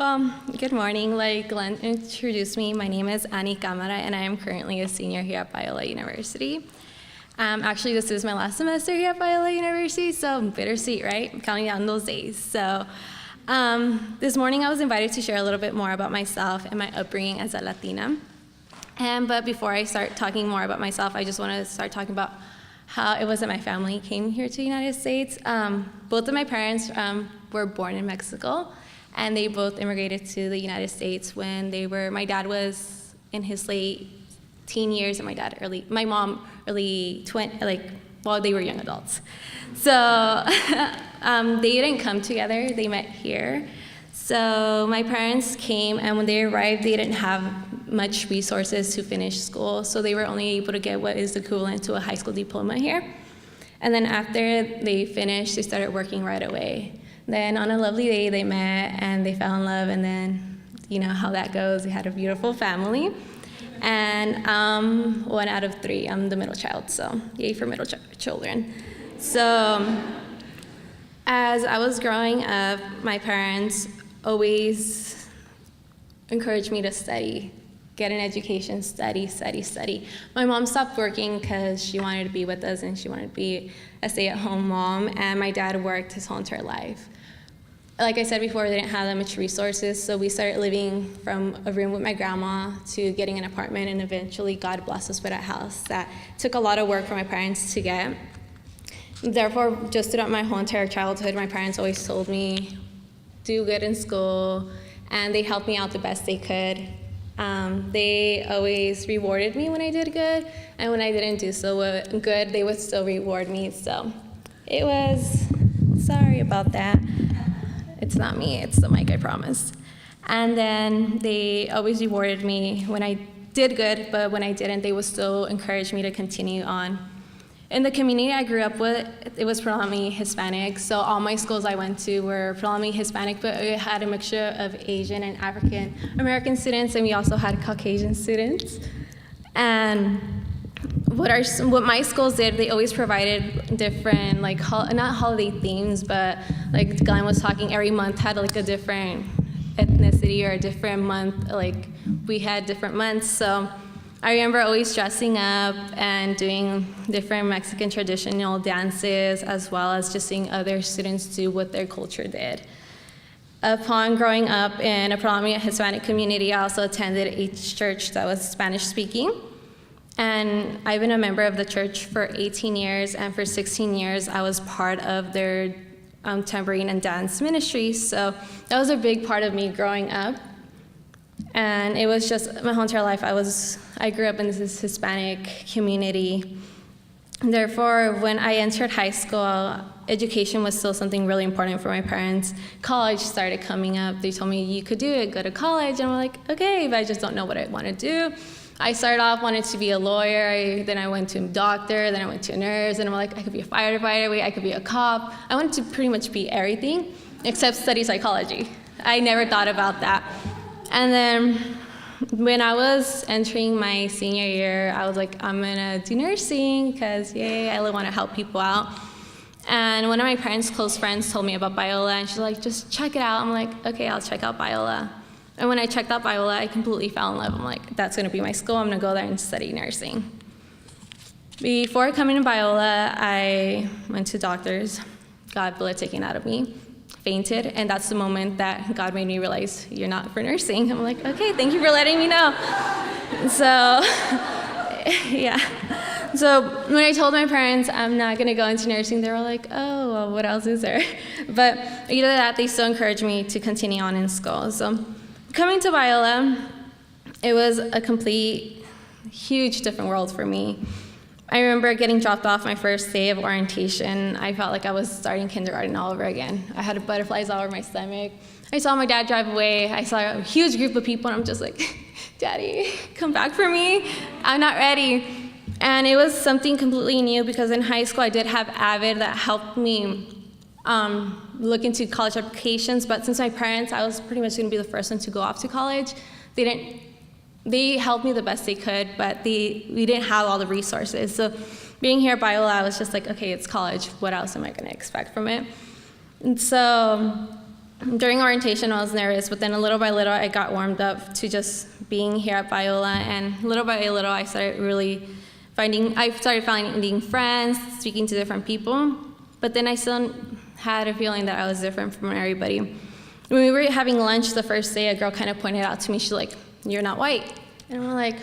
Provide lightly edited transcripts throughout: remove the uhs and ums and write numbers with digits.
Good morning. Like Glenn introduced me, my name is Annie Camara, and I am currently a senior here at Biola University. Actually, this is my last semester here at Biola University, so bittersweet, right? I'm counting down those days. So this morning I was invited to share a little bit more about myself and my upbringing as a Latina. But before I start talking more about myself, I just want to start talking about how it was that my family came here to the United States. Both of my parents were born in Mexico, and they both immigrated to the United States when my dad was in his late teen years, and my mom early 20, they were young adults. So they didn't come together, they met here. So my parents came, and when they arrived, they didn't have much resources to finish school, so they were only able to get what is equivalent to a high school diploma here. And then after they finished, they started working right away. Then on a lovely day, they met and they fell in love, and then you know how that goes. They had a beautiful family. And one out of three, I'm the middle child, so yay for middle children. So as I was growing up, my parents always encouraged me to study, get an education, study. My mom stopped working because she wanted to be with us and she wanted to be a stay-at-home mom, and my dad worked his whole entire life. Like I said before, they didn't have that much resources, so we started living from a room with my grandma to getting an apartment, and eventually God blessed us with a house. That took a lot of work for my parents to get. Therefore, just throughout my whole entire childhood, my parents always told me, do good in school, and they helped me out the best they could. They always rewarded me when I did good, and when I didn't do so good, they would still reward me. So it was, sorry about that. It's not me, it's the mic, I promise. And then they always rewarded me when I did good, but when I didn't, they would still encourage me to continue on. In the community I grew up with, it was predominantly Hispanic, so all my schools I went to were predominantly Hispanic, but it had a mixture of Asian and African American students, and we also had Caucasian students. And what my schools did, they always provided different, not holiday themes, but like Glenn was talking, every month had like a different ethnicity or a different month, like we had different months. So I remember always dressing up and doing different Mexican traditional dances, as well as just seeing other students do what their culture did. Upon growing up in a predominantly Hispanic community, I also attended a church that was Spanish speaking. And I've been a member of the church for 18 years, and for 16 years, I was part of their tambourine and dance ministry. So that was a big part of me growing up. And it was just my whole entire life, I grew up in this Hispanic community. Therefore, when I entered high school, education was still something really important for my parents. College started coming up. They told me, you could do it, go to college. And I'm like, okay, but I just don't know what I want to do. I started off wanting to be a lawyer, then I went to a doctor, then I went to a nurse, and I'm like, I could be a firefighter, I could be a cop. I wanted to pretty much be everything except study psychology. I never thought about that. And then when I was entering my senior year, I was like, I'm gonna do nursing because yay, I really wanna help people out. And one of my parents' close friends told me about Biola, and she's like, just check it out. I'm like, okay, I'll check out Biola. And when I checked out Biola, I completely fell in love. I'm like, that's gonna be my school, I'm gonna go there and study nursing. Before coming to Biola, I went to doctors, got blood taken out of me, fainted, and that's the moment that God made me realize, you're not for nursing. I'm like, okay, thank you for letting me know. So, yeah. So when I told my parents I'm not gonna go into nursing, they were like, oh, well, what else is there? But either that, they still encouraged me to continue on in school. So coming to Biola, it was a complete, huge different world for me. I remember getting dropped off my first day of orientation. I felt like I was starting kindergarten all over again. I had butterflies all over my stomach. I saw my dad drive away. I saw a huge group of people, and I'm just like, Daddy, come back for me. I'm not ready. And it was something completely new because in high school I did have Avid that helped me look into college applications, but since my parents, I was pretty much gonna be the first one to go off to college. They helped me the best they could, but we didn't have all the resources. So being here at Biola, I was just like, okay, it's college. What else am I gonna expect from it? And so during orientation, I was nervous, but then little by little, I got warmed up to just being here at Biola, and little by little, I started finding friends, speaking to different people, but then I still had a feeling that I was different from everybody. When we were having lunch the first day, a girl kind of pointed out to me, she's like, "You're not white." And I'm like,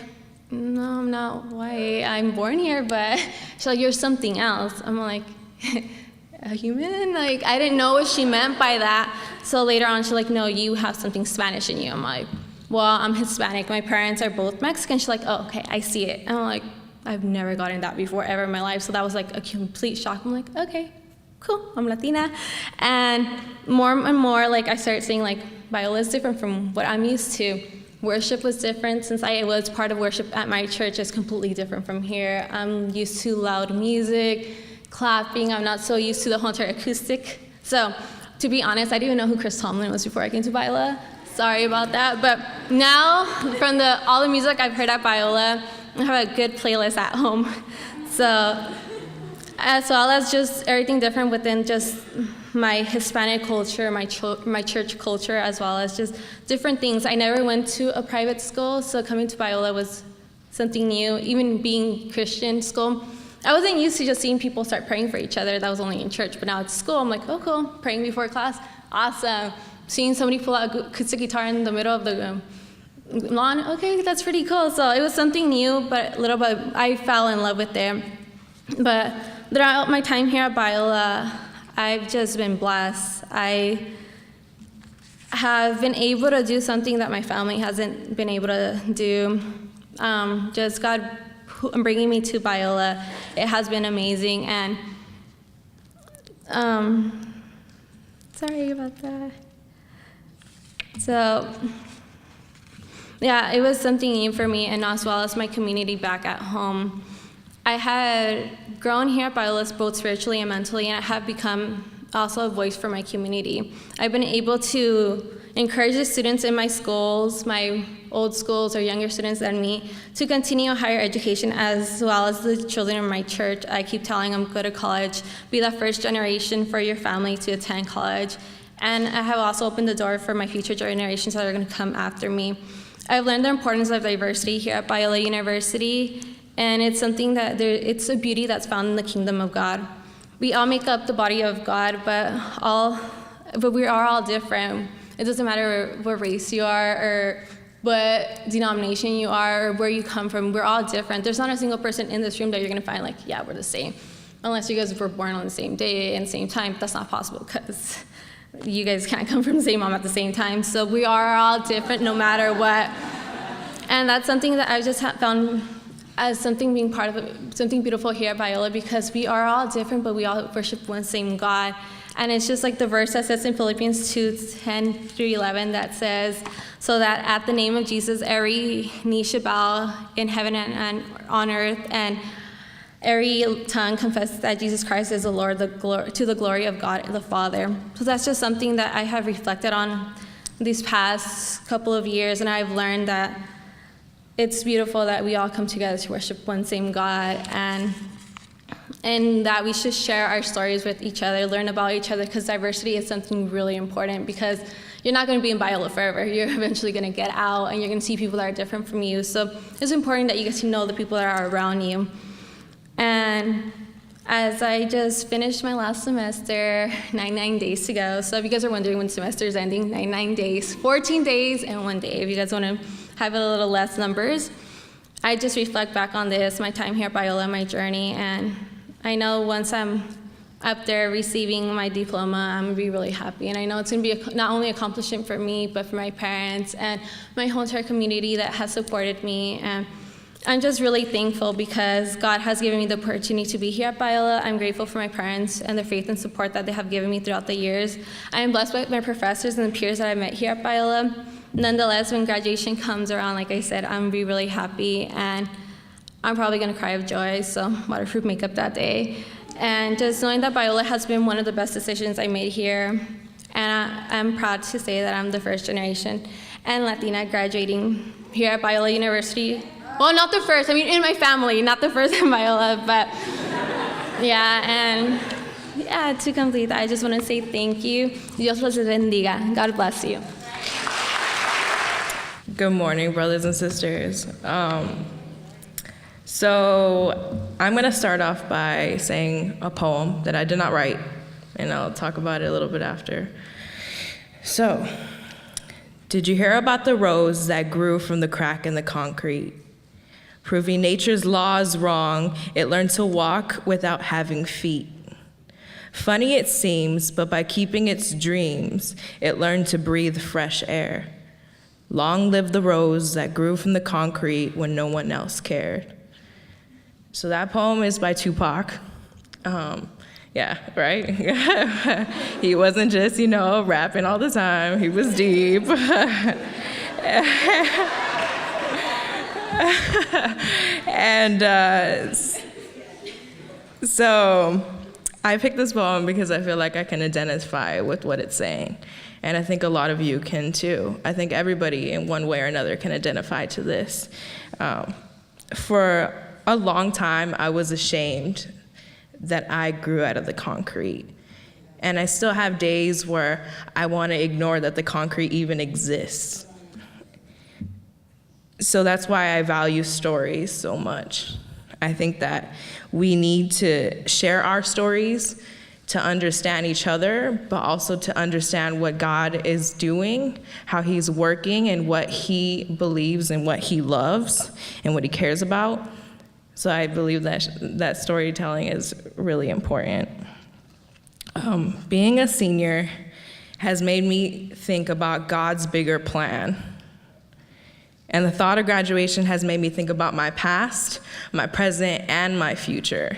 "No, I'm not white. I'm born here," but she's like, "You're something else." I'm like, "A human?" Like, I didn't know what she meant by that. So later on, she's like, "No, you have something Spanish in you." I'm like, "Well, I'm Hispanic. My parents are both Mexican." She's like, "Oh, okay, I see it." And I'm like, I've never gotten that before ever in my life. So that was like a complete shock. I'm like, okay, cool, I'm Latina. And more, like, I started seeing, like, Biola is different from what I'm used to. Worship was different. Since I was part of worship at my church, it's completely different from here. I'm used to loud music, clapping. I'm not so used to the whole entire acoustic. So, to be honest, I didn't even know who Chris Tomlin was before I came to Biola. Sorry about that. But now, from all the music I've heard at Biola, I have a good playlist at home. So, as well as just everything different within just my Hispanic culture, my church culture, as well as just different things. I never went to a private school, so coming to Biola was something new. Even being Christian school, I wasn't used to just seeing people start praying for each other. That was only in church, but now at school, I'm like, oh, cool, praying before class, awesome. Seeing somebody pull out a acoustic guitar in the middle of the lawn, okay, that's pretty cool. So it was something new, but little bit, I fell in love with it. But throughout my time here at Biola, I've just been blessed. I have been able to do something that my family hasn't been able to do. Just God bringing me to Biola, it has been amazing. And sorry about that. So, yeah, it was something new for me, and as well as my community back at home. I had grown here at Biola both spiritually and mentally, and I have become also a voice for my community. I've been able to encourage the students in my schools, my old schools or younger students than me, to continue higher education, as well as the children in my church. I keep telling them, go to college, be the first generation for your family to attend college. And I have also opened the door for my future generations that are going to come after me. I've learned the importance of diversity here at Biola University, and it's something that it's a beauty that's found in the kingdom of God. We all make up the body of God, but we are all different. It doesn't matter what race you are or what denomination you are or where you come from. We're all different. There's not a single person in this room that you're going to find like, yeah, we're the same. Unless you guys were born on the same day and same time. That's not possible because you guys can't come from the same mom at the same time. So we are all different no matter what. And that's something that I just have found as something being part of something beautiful here at Biola, because we are all different, but we all worship one same God. And it's just like the verse that says in Philippians 2:10-11 that says, so that at the name of Jesus, every knee should bow in heaven and on earth, and every tongue confess that Jesus Christ is the Lord, to the glory of God the Father. So that's just something that I have reflected on these past couple of years, and I've learned that it's beautiful that we all come together to worship one same God, and that we should share our stories with each other, learn about each other, because diversity is something really important, because you're not going to be in Biola forever. You're eventually going to get out, and you're going to see people that are different from you. So it's important that you get to know the people that are around you. And as I just finished my last semester 99 days to go, so if you guys are wondering when semester is ending, 99 days, 14 days and 1 day, if you guys want to have a little less numbers, I just reflect back on this, my time here at Biola, my journey, and I know once I'm up there receiving my diploma, I'm going to be really happy. And I know it's going to be not only an accomplishment for me, but for my parents and my whole entire community that has supported me. And I'm just really thankful because God has given me the opportunity to be here at Biola. I'm grateful for my parents and the faith and support that they have given me throughout the years. I am blessed by my professors and the peers that I met here at Biola. Nonetheless, when graduation comes around, like I said, I'm going to be really happy, and I'm probably going to cry of joy, so waterproof makeup that day. And just knowing that Biola has been one of the best decisions I made here, and I'm proud to say that I'm the first generation and Latina graduating here at Biola University. Well, not the first, I mean in my family, not the first in Biola, but yeah, and Yeah, to complete that, I just want to say thank you. Dios los bendiga. God bless you. Good morning, brothers and sisters. So I'm going to start off by saying a poem that I did not write, and I'll talk about it a little bit after. So, did you hear about the rose that grew from the crack in the concrete? Proving nature's laws wrong, it learned to walk without having feet. Funny it seems, but by keeping its dreams, it learned to breathe fresh air. Long live the rose that grew from the concrete when no one else cared. So that poem is by Tupac. Yeah, right? He wasn't just, rapping all the time. He was deep. And so I picked this poem because I feel like I can identify with what it's saying. And I think a lot of you can too. I think everybody in one way or another can identify to this. For a long time, I was ashamed that I grew out of the concrete. And I still have days where I want to ignore that the concrete even exists. So that's why I value stories so much. I think that we need to share our stories to understand each other, but also to understand what God is doing, how he's working, and what he believes and what he loves and what he cares about. So I believe that storytelling is really important. Being a senior has made me think about God's bigger plan. And the thought of graduation has made me think about my past, my present, and my future.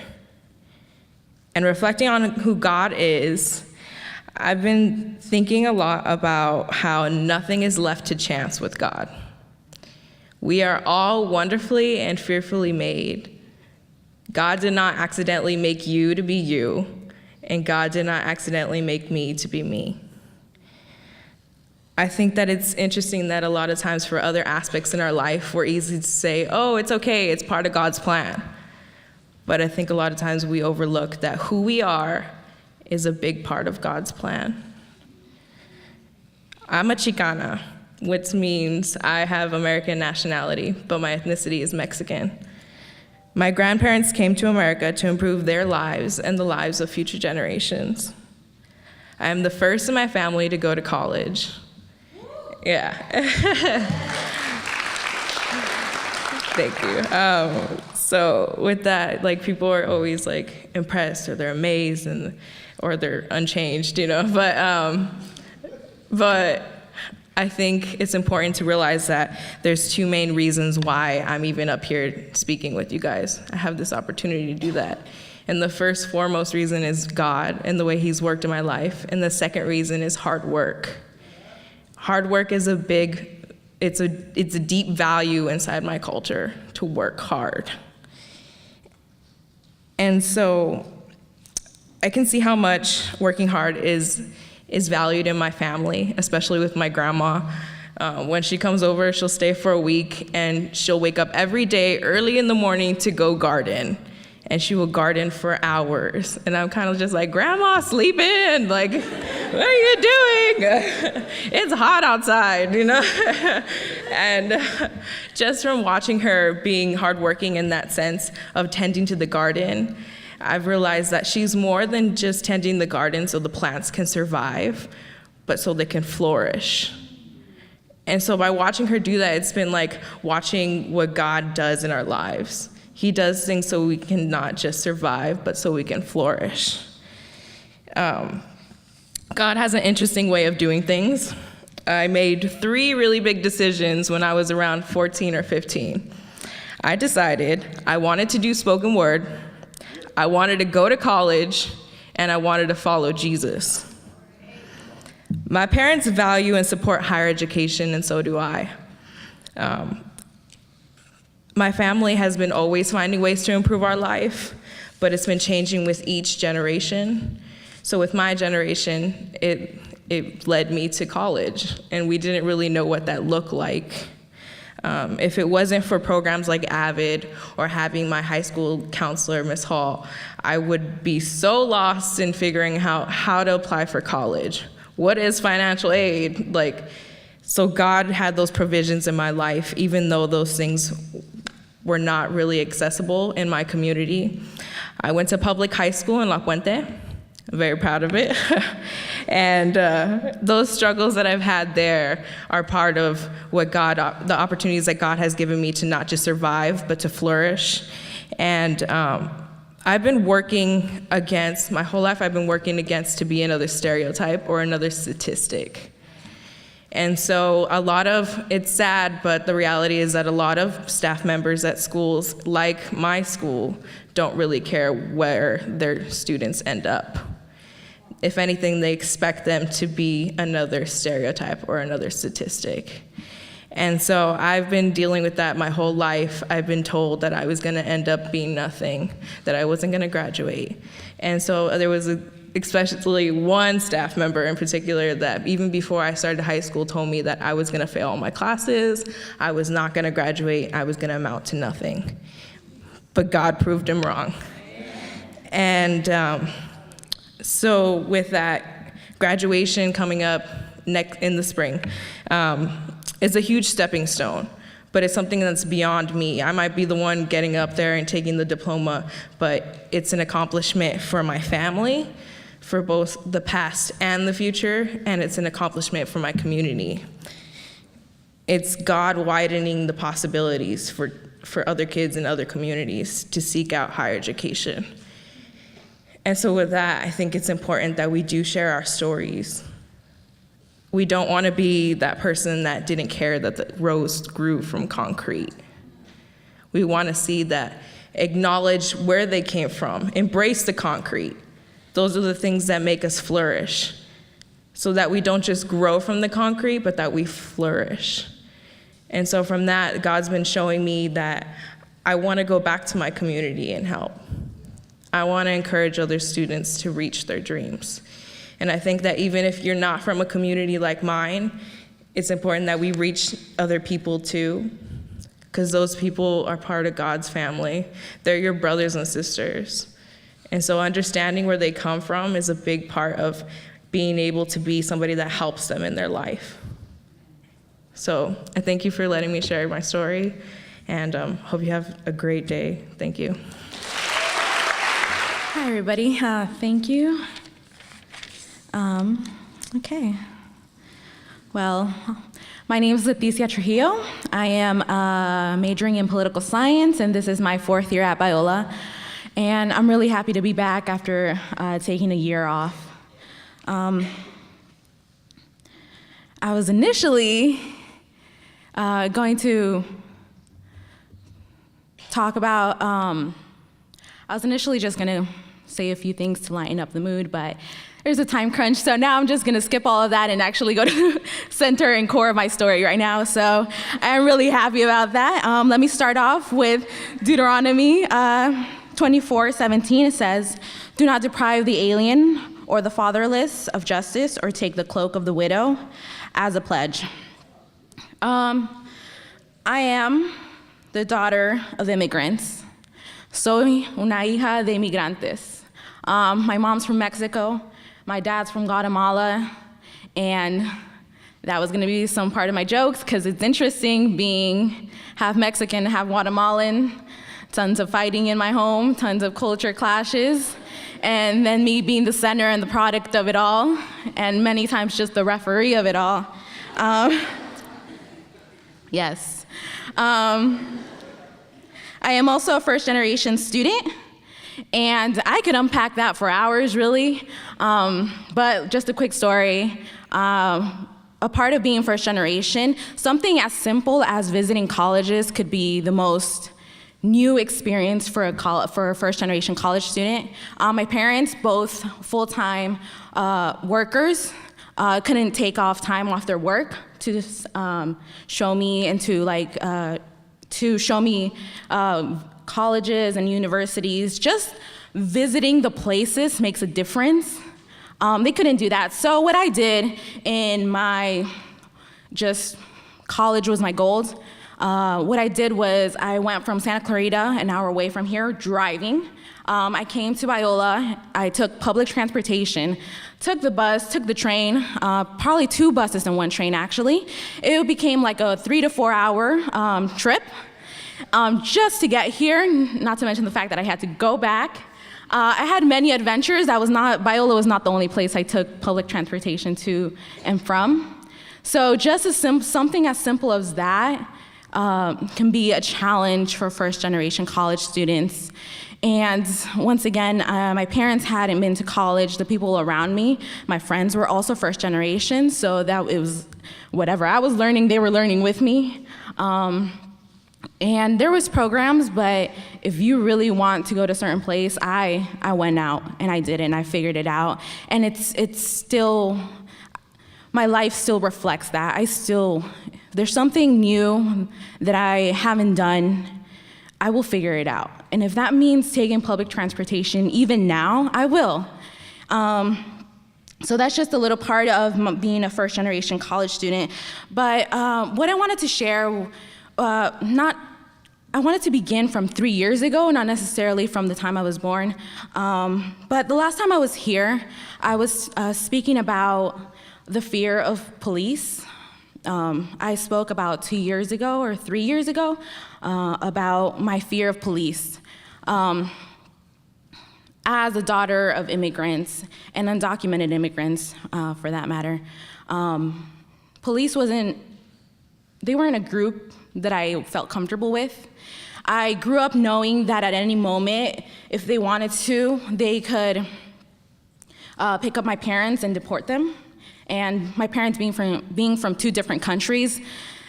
And reflecting on who God is, I've been thinking a lot about how nothing is left to chance with God. We are all wonderfully and fearfully made. God did not accidentally make you to be you, and God did not accidentally make me to be me. I think that it's interesting that a lot of times for other aspects in our life, we're easy to say, oh, it's okay, it's part of God's plan. But I think a lot of times we overlook that who we are is a big part of God's plan. I'm a Chicana, which means I have American nationality, but my ethnicity is Mexican. My grandparents came to America to improve their lives and the lives of future generations. I am the first in my family to go to college. Yeah. Thank you. So with that, people are always impressed, or they're amazed, or they're unchanged, But I think it's important to realize that there's two main reasons why I'm even up here speaking with you guys. I have this opportunity to do that. And the first foremost reason is God and the way he's worked in my life. And the second reason is hard work. Hard work is it's a deep value inside my culture, to work hard. And so I can see how much working hard is valued in my family, especially with my grandma. When she comes over, she'll stay for a week, and she'll wake up every day early in the morning to go garden. And she will garden for hours. And I'm kind of just like, Grandma, sleep in. What are you doing? It's hot outside, And just from watching her being hardworking in that sense of tending to the garden, I've realized that she's more than just tending the garden so the plants can survive, but so they can flourish. And so by watching her do that, it's been like watching what God does in our lives. He does things so we can not just survive, but so we can flourish. God has an interesting way of doing things. I made 3 really big decisions when I was around 14 or 15. I decided I wanted to do spoken word, I wanted to go to college, and I wanted to follow Jesus. My parents value and support higher education, and so do I. My family has been always finding ways to improve our life, but it's been changing with each generation. So with my generation, it led me to college, and we didn't really know what that looked like. If it wasn't for programs like AVID or having my high school counselor, Miss Hall, I would be so lost in figuring out how to apply for college. What is financial aid? So God had those provisions in my life, even though those things were not really accessible in my community. I went to public high school in La Puente. I'm very proud of it. And those struggles that I've had there are part of what the opportunities that God has given me to not just survive, but to flourish. And I've been working against, my whole life I've been working against to be another stereotype or another statistic. And so it's sad, but the reality is that a lot of staff members at schools, like my school, don't really care where their students end up. If anything, they expect them to be another stereotype or another statistic. And so I've been dealing with that my whole life. I've been told that I was gonna end up being nothing, that I wasn't gonna graduate. And so there was especially one staff member in particular that even before I started high school told me that I was gonna fail all my classes, I was not gonna graduate, I was gonna amount to nothing. But God proved him wrong. And so with that, graduation coming up in the spring is a huge stepping stone, but it's something that's beyond me. I might be the one getting up there and taking the diploma, but it's an accomplishment for my family, for both the past and the future, and it's an accomplishment for my community. It's God widening the possibilities for other kids in other communities to seek out higher education. And so with that, I think it's important that we do share our stories. We don't want to be that person that didn't care that the rose grew from concrete. We want to see that, acknowledge where they came from, embrace the concrete. Those are the things that make us flourish, so that we don't just grow from the concrete, but that we flourish. And so from that, God's been showing me that I want to go back to my community and help. I want to encourage other students to reach their dreams. And I think that even if you're not from a community like mine, it's important that we reach other people too, because those people are part of God's family. They're your brothers and sisters. And so understanding where they come from is a big part of being able to be somebody that helps them in their life. So I thank you for letting me share my story, and hope you have a great day. Thank you. Hi, everybody. Thank you. Okay. Well, my name is Leticia Trujillo. I am majoring in political science, and this is my 4th year at Biola. And I'm really happy to be back after taking a year off. I was initially going to talk about, I was initially just going to say a few things to lighten up the mood, but there's a time crunch, so now I'm just going to skip all of that and actually go to the center and core of my story right now. So I'm really happy about that. Let me start off with Deuteronomy 24:17. It says, "Do not deprive the alien or the fatherless of justice, or take the cloak of the widow as a pledge." I am the daughter of immigrants. Soy una hija de migrantes. My mom's from Mexico, my dad's from Guatemala, and that was gonna be some part of my jokes, because it's interesting being half Mexican, half Guatemalan, tons of fighting in my home, tons of culture clashes, and then me being the center and the product of it all, and many times just the referee of it all. Yes. I am also a first-generation student, and I could unpack that for hours, really. But just a quick story. A part of being first generation, something as simple as visiting colleges could be the most new experience for a first-generation college student. My parents, both full-time workers, couldn't take off time off their work to show me and to show me colleges and universities. Just visiting the places makes a difference. They couldn't do that. So what I did in my college was my gold. What I did was I went from Santa Clarita, an hour away from here, driving. I came to Biola. I took public transportation, took the bus, took the train, probably 2 buses and 1 train, actually. It became like a 3 to 4 hour trip just to get here, not to mention the fact that I had to go back. I had many adventures. Biola was not the only place I took public transportation to and from. So just something as simple as that can be a challenge for first-generation college students. And once again, my parents hadn't been to college. The people around me, my friends, were also first generation, so that it was whatever I was learning, they were learning with me. And there was programs, but if you really want to go to a certain place, I went out and I did it and I figured it out. And it's still, my life still reflects that. There's something new that I haven't done. I will figure it out. And if that means taking public transportation, even now, I will. So that's just a little part of being a first-generation college student. But what I wanted to share, I wanted to begin from 3 years ago, not necessarily from the time I was born. But the last time I was here, I was speaking about the fear of police. I spoke about 2 years ago or 3 years ago about my fear of police. As a daughter of immigrants and undocumented immigrants, for that matter, police they weren't a group that I felt comfortable with. I grew up knowing that at any moment, if they wanted to, they could pick up my parents and deport them. And my parents being from 2 different countries,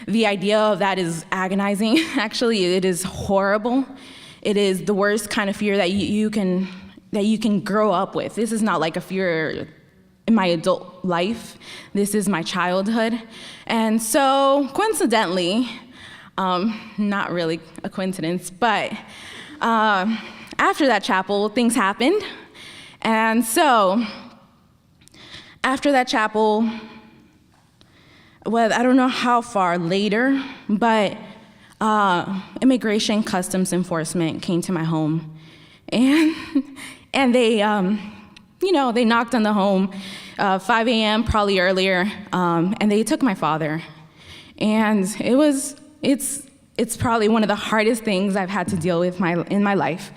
the idea of that is agonizing. Actually, it is horrible. It is the worst kind of fear that you can grow up with. This is not like a fear in my adult life. This is my childhood. And so, coincidentally, not really a coincidence, but after that chapel, things happened. And so, after that chapel, well, I don't know how far later, but Immigration Customs Enforcement came to my home, and they, they knocked on the home, 5 a.m., probably earlier, and they took my father, and it's probably one of the hardest things I've had to deal with in my life.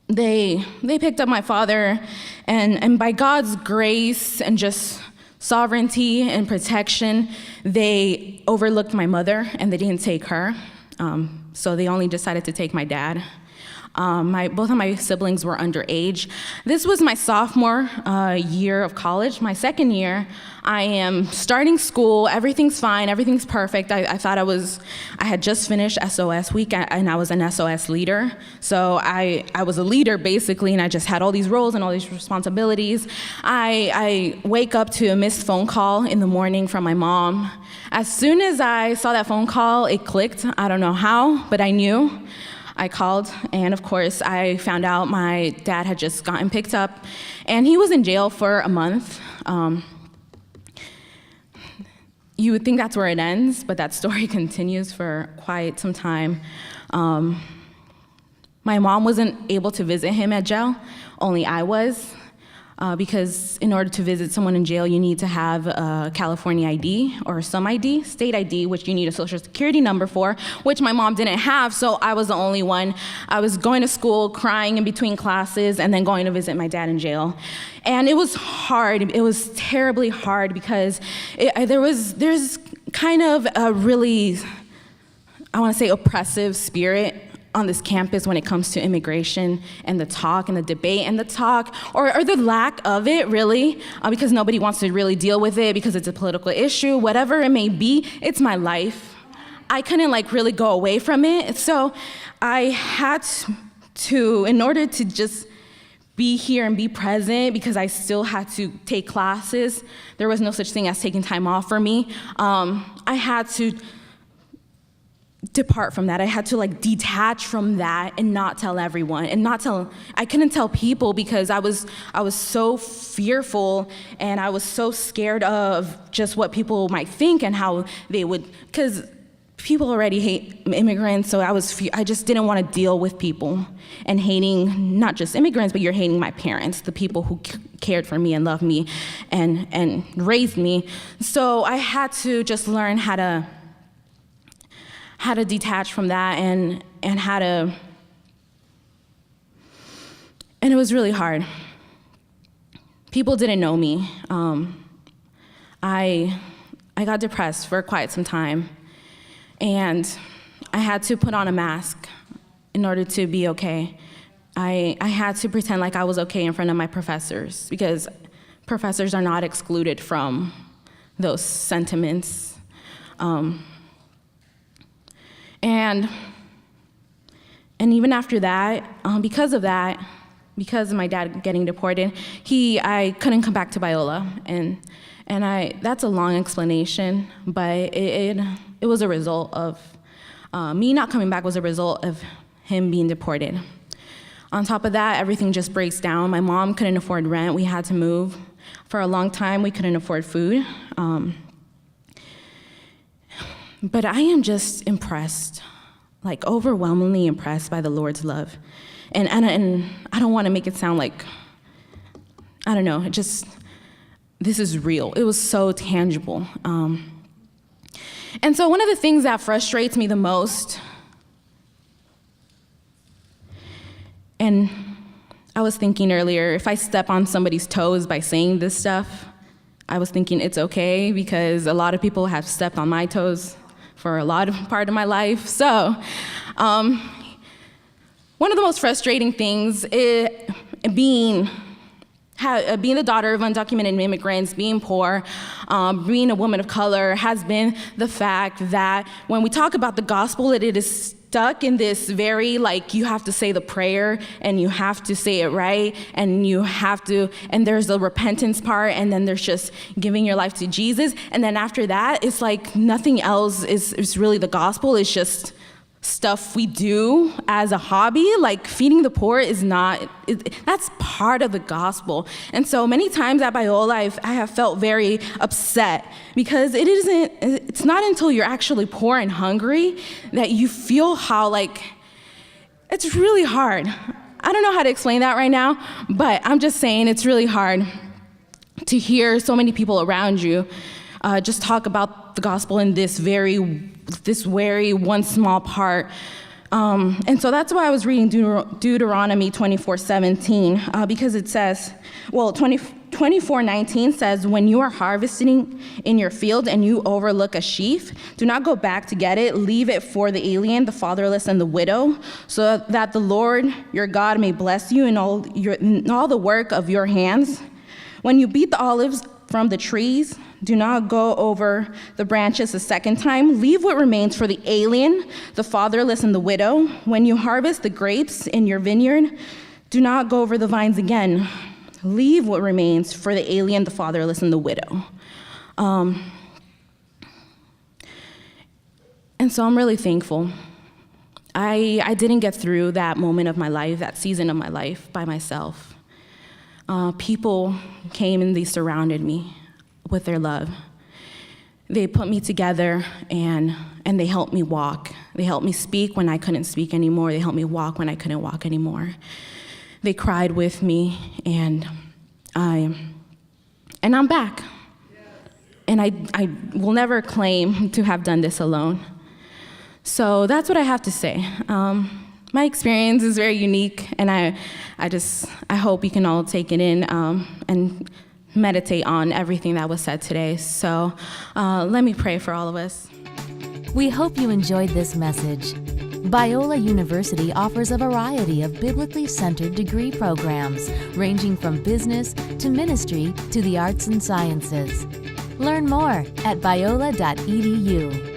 They picked up my father, and by God's grace and just sovereignty and protection, they overlooked my mother and they didn't take her. So they only decided to take my dad. Both of my siblings were underage. This was my sophomore year of college. My second year, I am starting school. Everything's fine. Everything's perfect. I thought I had just finished SOS week, and I was an SOS leader. So I was a leader, basically, and I just had all these roles and all these responsibilities. I wake up to a missed phone call in the morning from my mom. As soon as I saw that phone call, it clicked. I don't know how, but I knew. I called, and of course, I found out my dad had just gotten picked up, and he was in jail for a month. You would think that's where it ends, but that story continues for quite some time. My mom wasn't able to visit him at jail, only I was. Because in order to visit someone in jail, you need to have a California ID or some ID, state ID, which you need a social security number for, which my mom didn't have, so I was the only one. I was going to school, crying in between classes, and then going to visit my dad in jail. And it was hard. It was terribly hard because there's kind of a really, I want to say, oppressive spirit on this campus when it comes to immigration and the talk and the debate and the talk, or the lack of it, really, because nobody wants to really deal with it because it's a political issue, whatever it may be. It's my life. I couldn't really go away from it. So I had to, in order to just be here and be present, because I still had to take classes, there was no such thing as taking time off for me. I had to depart from that. I had to detach from that and not tell everyone, and I couldn't tell people because I was so fearful, and I was so scared of just what people might think and how they would, because people already hate immigrants, so I just didn't want to deal with people and hating not just immigrants, but you're hating my parents, the people who cared for me and loved me and raised me. So I had to just learn how to detach from that and it was really hard. People didn't know me. I got depressed for quite some time. And I had to put on a mask in order to be okay. I had to pretend like I was okay in front of my professors, because professors are not excluded from those sentiments. And even after that, because of my dad getting deported, I couldn't come back to Biola. And that's a long explanation, but it was a result of, me not coming back was a result of him being deported. On top of that, everything just breaks down. My mom couldn't afford rent. We had to move. For a long time, we couldn't afford food. But I am just impressed, like overwhelmingly impressed by the Lord's love. And I don't want to make it sound like, I don't know, this is real. It was so tangible. And so one of the things that frustrates me the most, and I was thinking earlier, if I step on somebody's toes by saying this stuff, I was thinking it's okay, because a lot of people have stepped on my toes for a part of my life. So one of the most frustrating things is being the daughter of undocumented immigrants, being poor, being a woman of color, has been the fact that when we talk about the gospel, it is stuck in this very, like, you have to say the prayer, and you have to say it right, and there's the repentance part, and then there's just giving your life to Jesus, and then after that, it's like nothing else is really the gospel. It's just stuff we do as a hobby. Like feeding the poor that's part of the gospel. And so many times at Biola, I have felt very upset, because it's not until you're actually poor and hungry that you feel how, like, it's really hard. I don't know how to explain that right now, but I'm just saying it's really hard to hear so many people around you just talk about the gospel in this very one small part. And so that's why I was reading Deuteronomy 24:17, because it says, 24:19 says, when you are harvesting in your field and you overlook a sheaf, do not go back to get it. Leave it for the alien, the fatherless, and the widow, so that the Lord your God may bless you in all the work of your hands. When you beat the olives from the trees, do not go over the branches a second time. Leave what remains for the alien, the fatherless, and the widow. When you harvest the grapes in your vineyard, do not go over the vines again. Leave what remains for the alien, the fatherless, and the widow. And so I'm really thankful. I didn't get through that moment of my life, that season of my life, by myself. People came and they surrounded me with their love. They put me together and they helped me walk. They helped me speak when I couldn't speak anymore. They helped me walk when I couldn't walk anymore. They cried with me, and I'm back. And I will never claim to have done this alone. So that's what I have to say. My experience is very unique, and I hope you can all take it in and meditate on everything that was said today. So let me pray for all of us. We hope you enjoyed this message. Biola University offers a variety of biblically centered degree programs, ranging from business to ministry to the arts and sciences. Learn more at biola.edu.